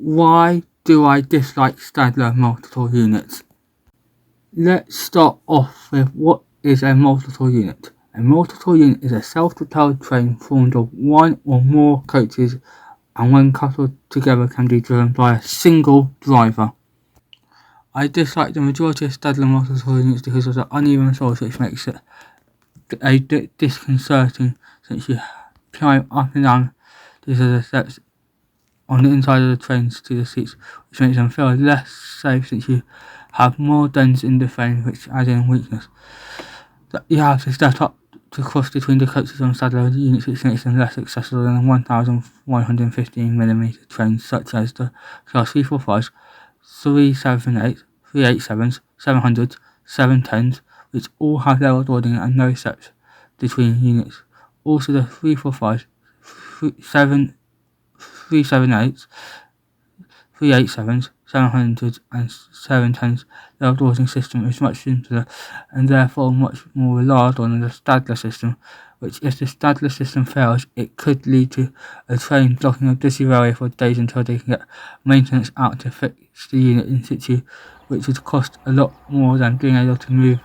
Why do I dislike Stadler Multiple Units? Let's start off with what is a multiple unit. A multiple unit is a self-propelled train formed of one or more coaches and when coupled together can be driven by a single driver. I dislike the majority of Stadler multiple units because of the uneven source, which makes it disconcerting since you climb up and down these are the steps on the inside of the trains to the seats, which makes them feel less safe since you have more dents in the frame, which adds in weakness. You have to step up to cross between the coaches on Stadler units, which makes them less accessible than 1115mm trains such as the Class 345s, 378s, 387s, 700s, 710s, which all have level boarding and no steps between units. Also the 345s, 378s, 387s, 700s and 710s level boarding system is much simpler and therefore much more reliable than the Stadler system, which if the Stadler system fails, it could lead to a train blocking a busy railway for days until they can get maintenance out to fix the unit in situ, which would cost a lot more than being able to move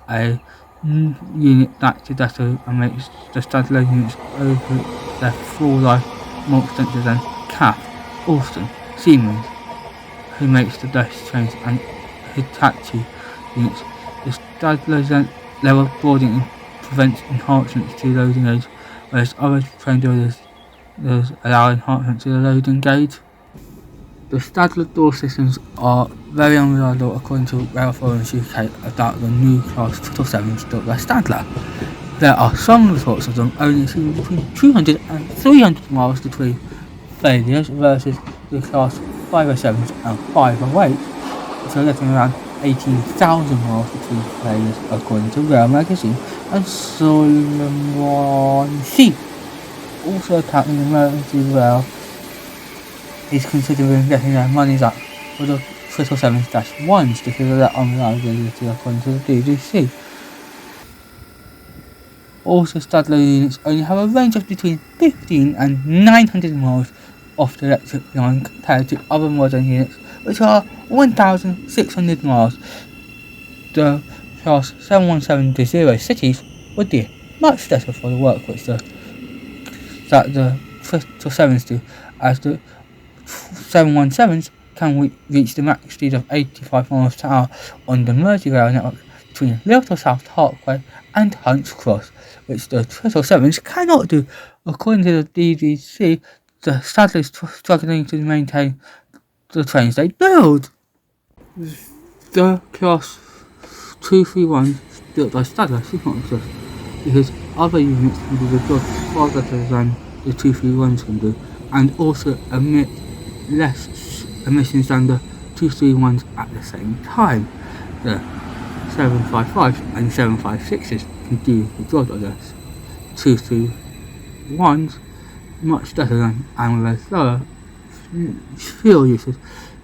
a unit back to depot and makes the Stadler units over their full life more expensive than CAF, Alston, Siemens, who makes the best trains, and Hitachi units. The Stadler level boarding prevents enhancements to loading age, whereas other train builders allow enhancements to the loading gauge. The Stadler door systems are very unreliable according to Rail Forums UK about the new Class 777s built by Stadler. There are some reports of them only achieving between 200 and 300 miles between failures versus the Class 507s and 508s, which are getting around 18,000 miles between failures according to Rail Magazine and Solomon C. Also apparently Emergency Rail is considering getting their money's up for the 777-1s because of their unreliability according to the BBC. Also, Stadler units only have a range of between 15 and 900 miles off the electric line compared to other modern units, which are 1,600 miles. The Class 717 to 0 cities would be much better for the work which the 777s do, as the 717s can reach the max speed of 85 miles per hour on the Merseyrail network between Little South Parkway and Hunts Cross, which the 777s cannot do. According to the BBC, the Stadler is struggling to maintain the trains they build. The Class 231s built by Stadler should not exist because other units can do the job far better than the 231s can do, and also emit less emissions than the 231s at the same time. The 755s and 756s can do the job of the 231s much better than, and with lower fuel usage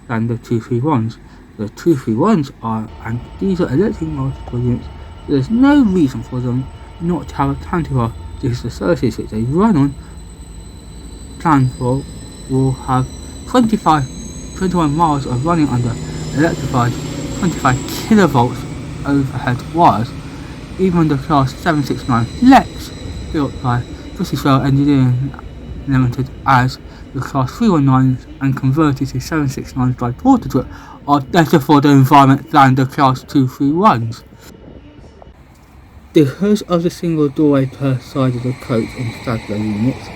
than the 231s. The 231s are and diesel electric multiple units. There is no reason for them not to have a counterpart because the services which they run on planned for will have 21 miles of running under electrified 25 kilovolts overhead wires. Even the Class 769 Lex, built by British Rail Engineering Limited as the Class 319s and converted to 769s by Portertrip, are better for the environment than the Class 231s. Because of the single doorway per side of the coach in Stadler units,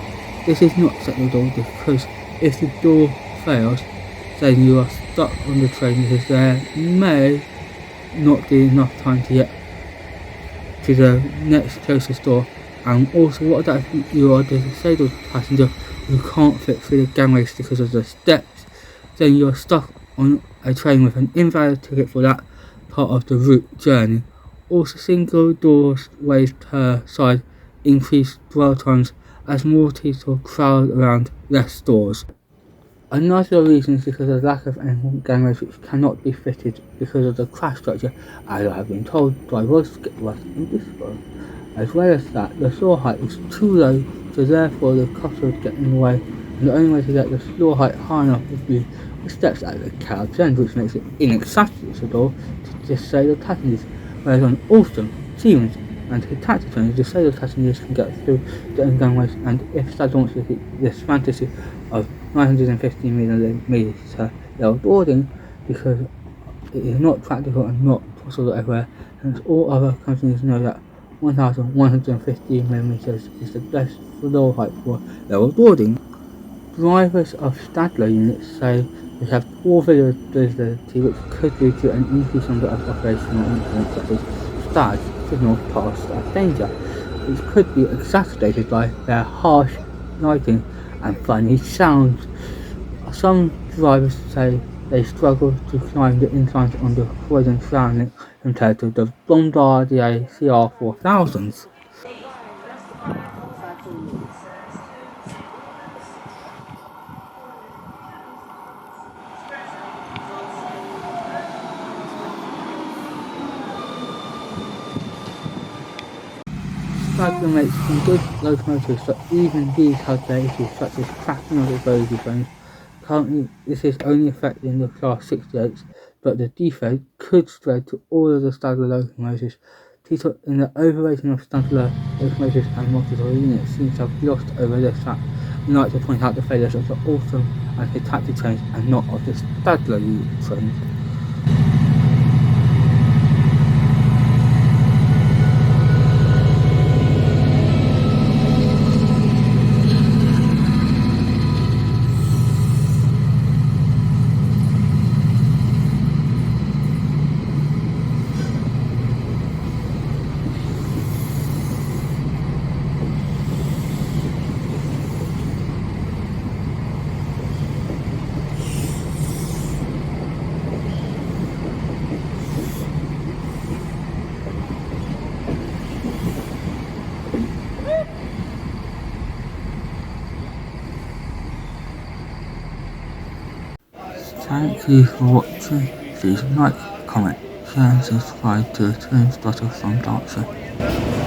this is not acceptable because if the door fails, then you are stuck on the train because there may not be enough time to get to the next closest door, and also what if you are the disabled passenger who can't fit through the gangways because of the steps, then you are stuck on a train with an invalid ticket for that part of the route journey. Also, single doorways per side increase dwell times as more people crowd around less doors. Another reason is because of the lack of gangways which cannot be fitted because of the crash structure, as I have been told by roads get rust in this road. As well as that, the floor height is too low, so therefore the coupler would get in the way The only way to get the floor height high enough would be with steps at the cab's end, which makes it inaccessible to disabled passengers, whereas on Alstom, Siemens and Hitachi trains, disabled passengers can get through the end gangways, and if Stadler wants to hit this fantasy of 950mm level boarding, because it is not practical and not possible everywhere, and all other companies know that 1150mm is the best floor height for level boarding. Drivers of Stadler units say they have poor visibility, which could lead to an increased number of operational incidents such as stag, signal past danger, which could be exacerbated by their harsh lighting and funny sounds. Some drivers say they struggle to climb the inclines on the Croydon surrounding compared to the Bombardier CR4000s. Stadler makes some good locomotives, but even these have their issues, such as cracking of the bogey bones. Currently, this is only affecting the Class 68s, but the defect could spread to all of the Stadler locomotives. People in the overrating of Stadler locomotives and multiple units seem to have glossed over this fact, and like to point out the failures of the Alstom and Hitachi trains and not of the Stadler trains. Thank you for watching. Please like, comment, share and subscribe to Trainspotting from Berkshire.